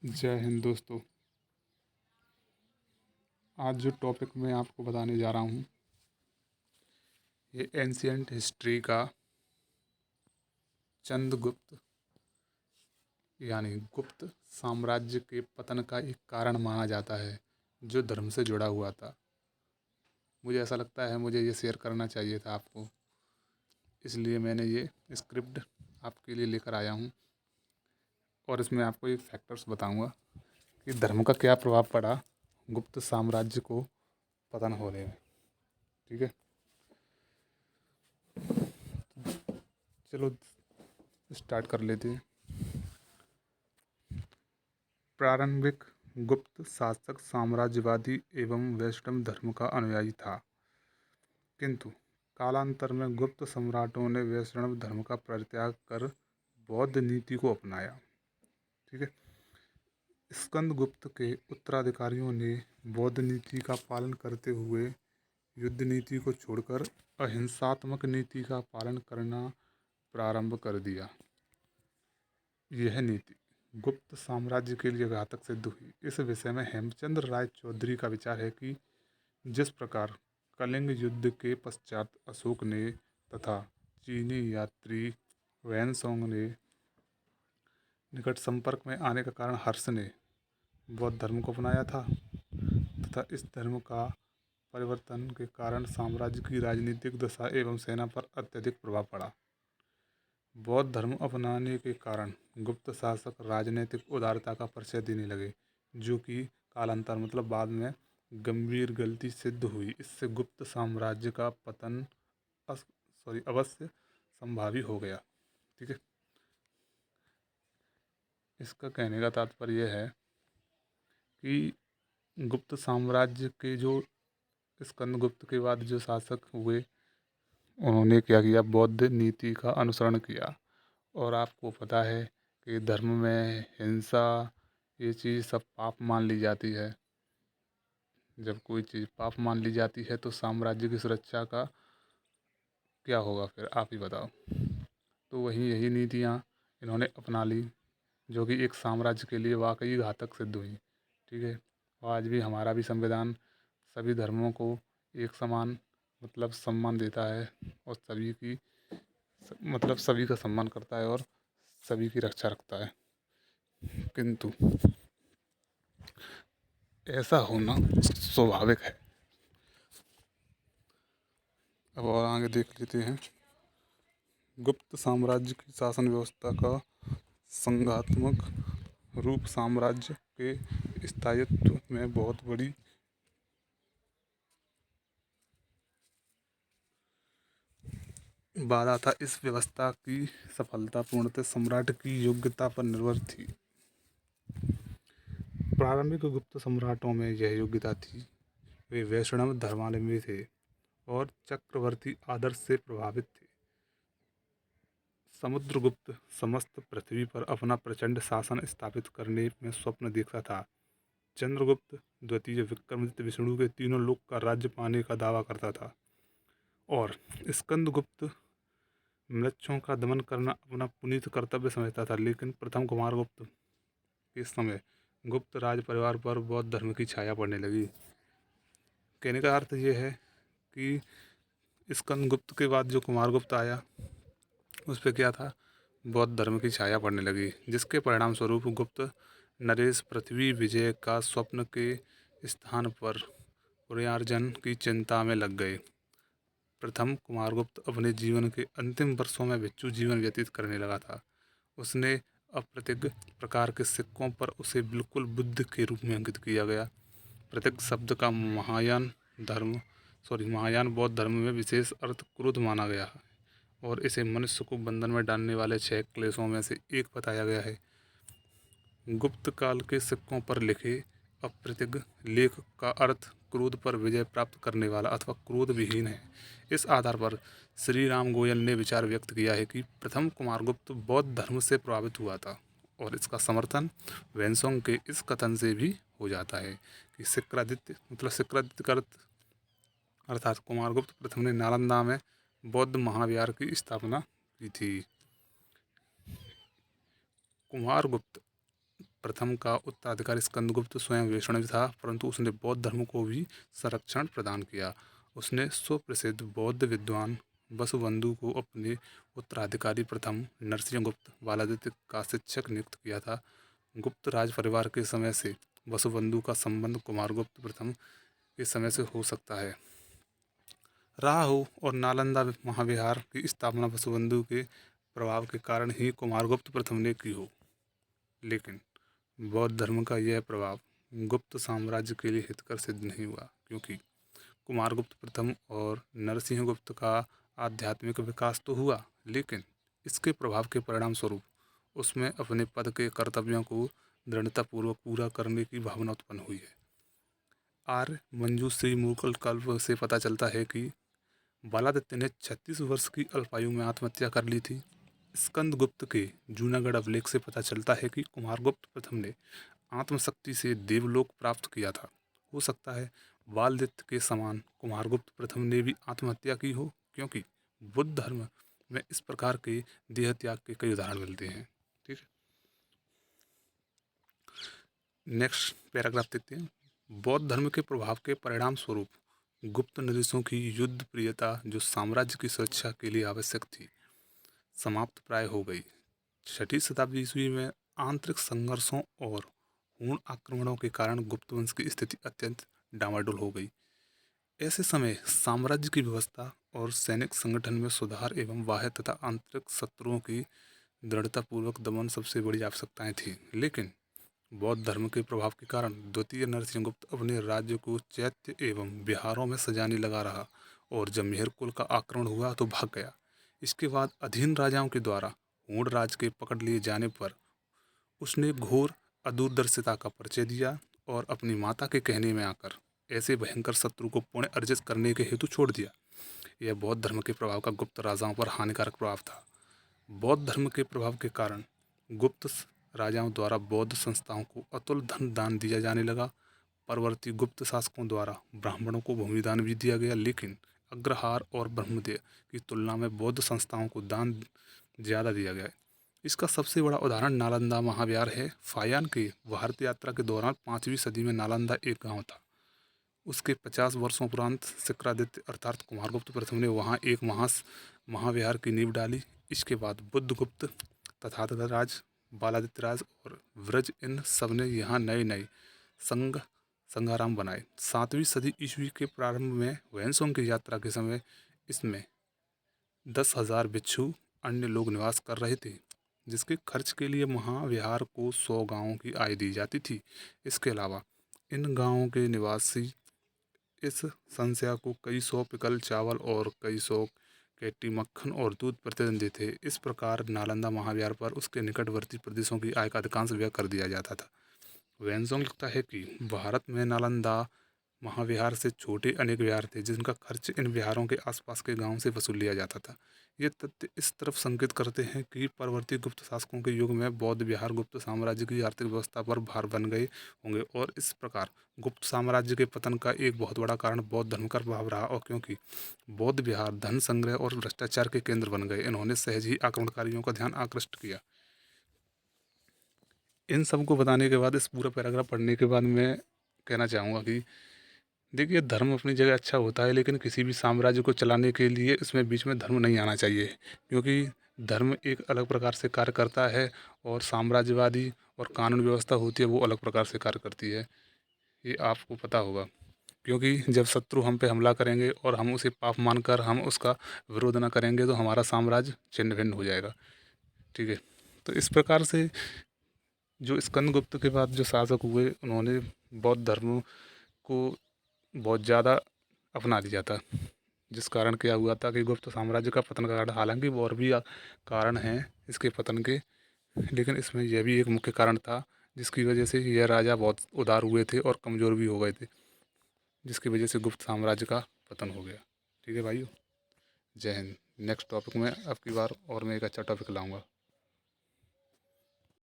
जय हिंद दोस्तों। आज जो टॉपिक मैं आपको बताने जा रहा हूँ ये एंशियंट हिस्ट्री का चंद्रगुप्त यानी गुप्त साम्राज्य के पतन का एक कारण माना जाता है जो धर्म से जुड़ा हुआ था। मुझे ऐसा लगता है मुझे ये शेयर करना चाहिए था आपको, इसलिए मैंने ये स्क्रिप्ट आपके लिए लेकर आया हूँ और इसमें आपको एक फैक्टर्स बताऊँगा कि धर्म का क्या प्रभाव पड़ा गुप्त साम्राज्य को पतन होने में। ठीक है, चलो स्टार्ट कर लेते हैं। प्रारंभिक गुप्त शासक साम्राज्यवादी एवं वैष्णव धर्म का अनुयायी था, किंतु कालांतर में गुप्त सम्राटों ने वैष्णव धर्म का परित्याग कर बौद्ध नीति को अपनाया। ठीक है, स्कंदगुप्त के उत्तराधिकारियों ने बौद्ध नीति का पालन करते हुए युद्ध नीति को छोड़कर अहिंसात्मक नीति का पालन करना प्रारंभ कर दिया। यह नीति गुप्त साम्राज्य के लिए घातक सिद्ध हुई। इस विषय में हेमचंद्र राय चौधरी का विचार है कि जिस प्रकार कलिंग युद्ध के पश्चात अशोक ने तथा चीनी यात्री वैनसोंग ने निकट संपर्क में आने का कारण हर्ष ने बौद्ध धर्म को अपनाया था तथा इस धर्म का परिवर्तन के कारण साम्राज्य की राजनीतिक दशा एवं सेना पर अत्यधिक प्रभाव पड़ा। बौद्ध धर्म अपनाने के कारण गुप्त शासक राजनीतिक उदारता का परिचय देने लगे, जो कि कालांतर मतलब बाद में गंभीर गलती सिद्ध हुई। इससे गुप्त साम्राज्य का पतन अवश्य संभावी हो गया। ठीक है, इसका कहने का तात्पर्य यह है कि गुप्त साम्राज्य के जो स्कंदगुप्त के बाद जो शासक हुए उन्होंने क्या किया, बौद्ध नीति का अनुसरण किया। और आपको पता है कि धर्म में हिंसा ये चीज़ सब पाप मान ली जाती है। जब कोई चीज़ पाप मान ली जाती है तो साम्राज्य की सुरक्षा का क्या होगा, फिर आप ही बताओ। तो वही यही नीतियाँ इन्होंने अपना ली जो कि एक साम्राज्य के लिए वाकई घातक सिद्ध हुई। ठीक है, और आज भी हमारा भी संविधान सभी धर्मों को एक समान मतलब सम्मान देता है और सभी की मतलब सभी का सम्मान करता है और सभी की रक्षा रखता है, किंतु ऐसा होना स्वाभाविक है। अब और आगे देख लेते हैं। गुप्त साम्राज्य की शासन व्यवस्था का संघात्मक रूप साम्राज्य के स्थायित्व में बहुत बड़ी बाधा था। इस व्यवस्था की सफलता पूर्णतः सम्राट की योग्यता पर निर्भर थी। प्रारंभिक गुप्त सम्राटों में यह योग्यता थी, वे वैष्णव धर्मावलंबी थे और चक्रवर्ती आदर्श से प्रभावित थे। समुद्रगुप्त समस्त पृथ्वी पर अपना प्रचंड शासन स्थापित करने में स्वप्न देखता था। चंद्रगुप्त द्वितीय विक्रमादित्य विष्णु के तीनों लोक का राज्य पाने का दावा करता था और स्कंदगुप्त म्लेच्छों का दमन करना अपना पुनीत कर्तव्य समझता था। लेकिन प्रथम कुमारगुप्त के समय गुप्त राज परिवार पर बौद्ध धर्म की छाया पड़ने लगी। कहने का अर्थ ये है कि स्कंदगुप्त के बाद जो कुमारगुप्त आया उस पर क्या था, बौद्ध धर्म की छाया पड़ने लगी, जिसके परिणाम स्वरूप गुप्त नरेश पृथ्वी विजय का स्वप्न के स्थान पर पुनर्जन्म की चिंता में लग गए। प्रथम कुमारगुप्त अपने जीवन के अंतिम वर्षों में भिक्षु जीवन व्यतीत करने लगा था। उसने अप्रत्यक्ष प्रकार के सिक्कों पर उसे बिल्कुल बुद्ध के रूप में अंकित किया गया। प्रत्येक शब्द का महायान बौद्ध धर्म में विशेष अर्थ क्रोध माना गया है और इसे मनुष्य को बंधन में डालने वाले 6 क्लेशों में से एक बताया गया है। गुप्त काल के सिक्कों पर लिखे अप्रत्यक्ष लेख का अर्थ क्रोध पर विजय प्राप्त करने वाला अथवा क्रोध विहीन है। इस आधार पर श्री राम गोयल ने विचार व्यक्त किया है कि प्रथम कुमारगुप्त बौद्ध धर्म से प्रभावित हुआ था और इसका समर्थन वैनसोंग के इस कथन से भी हो जाता है कि शिक्रादित्य मतलब शिक्रादित्य का अर्थात कुमारगुप्त प्रथम ने नालंदा में बौद्ध महाविहार की स्थापना की थी। कुमारगुप्त प्रथम का उत्तराधिकारी स्कंदगुप्त स्वयं वैष्णव था, परंतु उसने बौद्ध धर्म को भी संरक्षण प्रदान किया। उसने सुप्रसिद्ध बौद्ध विद्वान वसुबंधु को अपने उत्तराधिकारी प्रथम नरसिंहगुप्त बालादित्य का शिक्षक नियुक्त किया था। गुप्त राज परिवार के समय से वसुबंधु का संबंध कुमारगुप्त प्रथम के समय से हो सकता है रहा हो, और नालंदा महाविहार की स्थापना वसुबंधु के प्रभाव के कारण ही कुमारगुप्त प्रथम ने की हो। लेकिन बौद्ध धर्म का यह प्रभाव गुप्त साम्राज्य के लिए हितकर सिद्ध नहीं हुआ, क्योंकि कुमारगुप्त प्रथम और नरसिंहगुप्त का आध्यात्मिक विकास तो हुआ, लेकिन इसके प्रभाव के परिणाम स्वरूप उसमें अपने पद के कर्तव्यों को दृढ़तापूर्वक पूरा करने की भावना उत्पन्न हुई है। आर्य मंजूश्री मूकल कल्प से पता चलता है कि बालादित्य ने 36 वर्ष की अल्पायु में आत्महत्या कर ली थी। स्कंदगुप्त के जूनागढ़ अभिलेख से पता चलता है कि कुमारगुप्त प्रथम ने आत्मशक्ति से देवलोक प्राप्त किया था। हो सकता है बालादित्य के समान कुमारगुप्त प्रथम ने भी आत्महत्या की हो, क्योंकि बुद्ध धर्म में इस प्रकार के देह त्याग के कई उदाहरण मिलते हैं। ठीक है, नेक्स्ट पैराग्राफ देखते हैं। बौद्ध धर्म के प्रभाव के परिणाम स्वरूप गुप्त नरेशों की युद्ध प्रियता, जो साम्राज्य की सुरक्षा के लिए आवश्यक थी, समाप्त प्राय हो गई। 6वीं शताब्दी ईस्वी में आंतरिक संघर्षों और हूण आक्रमणों के कारण गुप्त वंश की स्थिति अत्यंत डामाडोल हो गई। ऐसे समय साम्राज्य की व्यवस्था और सैनिक संगठन में सुधार एवं बाह्य तथा आंतरिक शत्रुओं की दृढ़तापूर्वक दमन सबसे बड़ी आवश्यकताएं थी। लेकिन बौद्ध धर्म के प्रभाव के कारण द्वितीय नरसिंहगुप्त अपने राज्य को चैत्य एवं बिहारों में सजाने लगा रहा, और जब मेहर कुल का आक्रमण हुआ तो भाग गया। इसके बाद अधीन राजाओं के द्वारा हूण राज के पकड़ लिए जाने पर उसने घोर अदूरदर्शिता का परिचय दिया और अपनी माता के कहने में आकर ऐसे भयंकर शत्रु को पुण्य अर्जित करने के हेतु छोड़ दिया। यह बौद्ध धर्म के प्रभाव का गुप्त राजाओं पर हानिकारक प्रभाव था। बौद्ध धर्म के प्रभाव के कारण गुप्त राजाओं द्वारा बौद्ध संस्थाओं को अतुल धन दान दिया जाने लगा। परवर्ती गुप्त शासकों द्वारा ब्राह्मणों को भूमिदान भी दिया गया, लेकिन अग्रहार और ब्रह्मदेव की तुलना में बौद्ध संस्थाओं को दान ज़्यादा दिया गया है। इसका सबसे बड़ा उदाहरण नालंदा महाविहार है। फायान के भारत यात्रा के दौरान 5वीं सदी में नालंदा एक गांव था। उसके 50 वर्षों उपरांत शिक्रादित्य अर्थात कुमारगुप्त प्रथम ने वहां एक महाविहार की नींव डाली। इसके बाद बुद्धगुप्त, तथागत राज, बालादित्य राज और व्रज, इन सब ने यहाँ नए नए संघाराम बनाए। 7वीं सदी ईस्वी के प्रारंभ में वैनसोंग की यात्रा के समय इसमें 10,000 भिक्षु अन्य लोग निवास कर रहे थे, जिसके खर्च के लिए महाविहार को 100 गांवों की आय दी जाती थी। इसके अलावा इन गांवों के निवासी इस संस्या को कई सौ पिकल चावल और कई सौ केटी मक्खन और दूध प्रतिदिन देते। इस प्रकार नालंदा महाविहार पर उसके निकटवर्ती प्रदेशों की आय का अधिकांश व्यय कर दिया जाता था। वैनजोंग लिखता है कि भारत में नालंदा महाविहार से छोटे अनेक विहार थे, जिनका खर्च इन विहारों के आसपास के गांवों से वसूल लिया जाता था। ये तथ्य इस तरफ संकेत करते हैं कि परवर्ती गुप्त शासकों के युग में बौद्ध विहार गुप्त साम्राज्य की आर्थिक व्यवस्था पर भार बन गए होंगे, और इस प्रकार गुप्त साम्राज्य के पतन का एक बहुत बड़ा कारण बौद्ध धर्म का प्रभाव रहा। और क्योंकि बौद्ध विहार धन संग्रह और भ्रष्टाचार के केंद्र बन गए, इन्होंने सहज ही आक्रमणकारियों का ध्यान आकृष्ट किया। इन सबको बताने के बाद, इस पूरा पैराग्राफ पढ़ने के बाद, मैं कहना चाहूँगा कि देखिए, धर्म अपनी जगह अच्छा होता है, लेकिन किसी भी साम्राज्य को चलाने के लिए इसमें बीच में धर्म नहीं आना चाहिए, क्योंकि धर्म एक अलग प्रकार से कार्य करता है और साम्राज्यवादी और कानून व्यवस्था होती है वो अलग प्रकार से कार्य करती है। ये आपको पता होगा, क्योंकि जब शत्रु हम पे हमला करेंगे और हम उसे पाप मानकर हम उसका विरोध न करेंगे तो हमारा साम्राज्य छिन्न भिन्न हो जाएगा। ठीक है, तो इस प्रकार से जो स्कंदगुप्त के बाद जो शासक हुए, उन्होंने बौद्ध धर्म को बहुत ज़्यादा अपना लिया था, जिस कारण क्या हुआ था कि गुप्त साम्राज्य का पतन का कारण, हालांकि और भी कारण हैं इसके पतन के, लेकिन इसमें यह भी एक मुख्य कारण था जिसकी वजह से यह राजा बहुत उदार हुए थे और कमज़ोर भी हो गए थे, जिसकी वजह से गुप्त साम्राज्य का पतन हो गया। ठीक है भाइयों, जय हिंद। नेक्स्ट टॉपिक में अब की बार और मैं एक अच्छा टॉपिक लाऊंगा।